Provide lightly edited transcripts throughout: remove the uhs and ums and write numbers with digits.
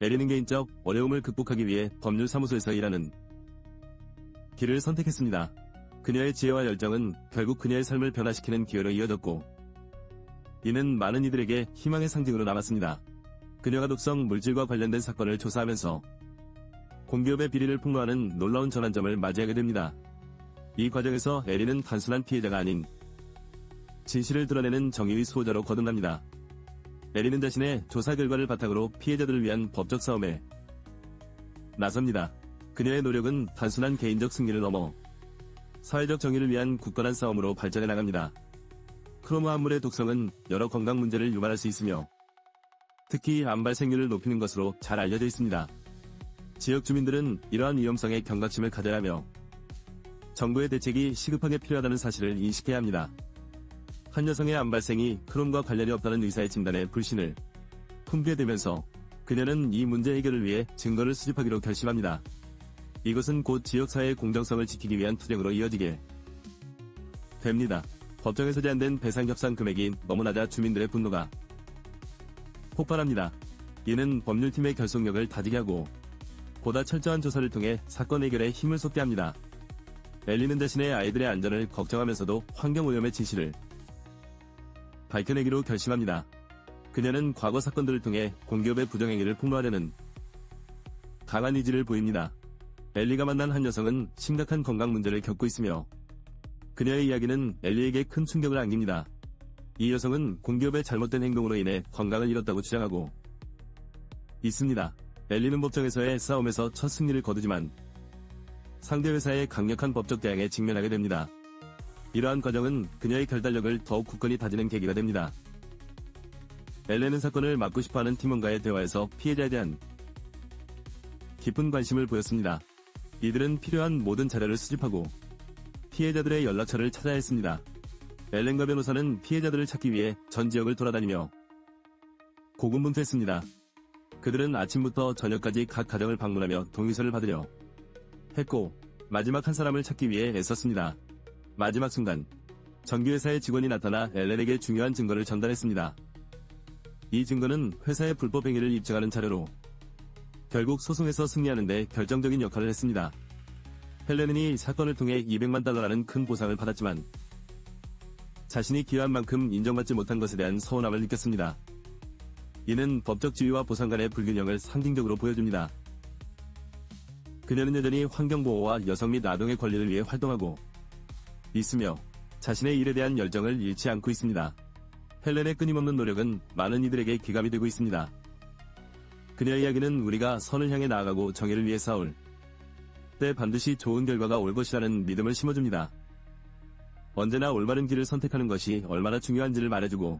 에리는 개인적 어려움을 극복하기 위해 법률사무소에서 일하는 길을 선택했습니다. 그녀의 지혜와 열정은 결국 그녀의 삶을 변화시키는 기회로 이어졌고, 이는 많은 이들에게 희망의 상징으로 남았습니다. 그녀가 독성 물질과 관련된 사건을 조사하면서 공기업의 비리를 폭로하는 놀라운 전환점을 맞이하게 됩니다. 이 과정에서 에리는 단순한 피해자가 아닌 진실을 드러내는 정의의 수호자로 거듭납니다. 에리는 자신의 조사 결과를 바탕으로 피해자들을 위한 법적 싸움에 나섭니다. 그녀의 노력은 단순한 개인적 승리를 넘어 사회적 정의를 위한 굳건한 싸움으로 발전해 나갑니다. 크로모 암물의 독성은 여러 건강 문제를 유발할 수 있으며 특히 암 발생률을 높이는 것으로 잘 알려져 있습니다. 지역 주민들은 이러한 위험성에 경각심을 가져야 하며 정부의 대책이 시급하게 필요하다는 사실을 인식해야 합니다. 한 여성의 암 발생이 크롬과 관련이 없다는 의사의 진단에 불신을 품게 되면서 그녀는 이 문제 해결을 위해 증거를 수집하기로 결심합니다. 이것은 곧 지역사회의 공정성을 지키기 위한 투쟁으로 이어지게 됩니다. 법정에서 제한된 배상 협상 금액이 너무 낮아 주민들의 분노가 폭발합니다. 이는 법률팀의 결속력을 다지게 하고 보다 철저한 조사를 통해 사건 해결에 힘을 쏟게 합니다. 엘리는 자신의 아이들의 안전을 걱정하면서도 환경오염의 진실을 밝혀내기로 결심합니다. 그녀는 과거 사건들을 통해 공기업의 부정행위를 폭로하려는 강한 의지를 보입니다. 엘리가 만난 한 여성은 심각한 건강 문제를 겪고 있으며 그녀의 이야기는 엘리에게 큰 충격을 안깁니다. 이 여성은 공기업의 잘못된 행동으로 인해 건강을 잃었다고 주장하고 있습니다. 엘리는 법정에서의 싸움에서 첫 승리를 거두지만 상대 회사의 강력한 법적 대항에 직면하게 됩니다. 이러한 과정은 그녀의 결단력을 더욱 굳건히 다지는 계기가 됩니다. 엘렌은 사건을 막고 싶어하는 팀원과의 대화에서 피해자에 대한 깊은 관심을 보였습니다. 이들은 필요한 모든 자료를 수집하고 피해자들의 연락처를 찾아야 했습니다. 엘렌과 변호사는 피해자들을 찾기 위해 전 지역을 돌아다니며 고군분투했습니다. 그들은 아침부터 저녁까지 각 가정을 방문하며 동의서를 받으려 했고 마지막 한 사람을 찾기 위해 애썼습니다. 마지막 순간 정규회사의 직원이 나타나 엘렌에게 중요한 증거를 전달했습니다. 이 증거는 회사의 불법 행위를 입증하는 자료로 결국 소송에서 승리하는 데 결정적인 역할을 했습니다. 헬렌이 사건을 통해 $200만 큰 보상을 받았지만 자신이 기여한 만큼 인정받지 못한 것에 대한 서운함을 느꼈습니다. 이는 법적 지위와 보상 간의 불균형을 상징적으로 보여줍니다. 그녀는 여전히 환경보호와 여성 및 아동의 권리를 위해 활동하고 있으며 자신의 일에 대한 열정을 잃지 않고 있습니다. 헬렌의 끊임없는 노력은 많은 이들에게 귀감이 되고 있습니다. 그녀의 이야기는 우리가 선을 향해 나아가고 정의를 위해 싸울 때 반드시 좋은 결과가 올 것이라는 믿음을 심어줍니다. 언제나 올바른 길을 선택하는 것이 얼마나 중요한지를 말해주고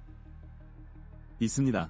있습니다.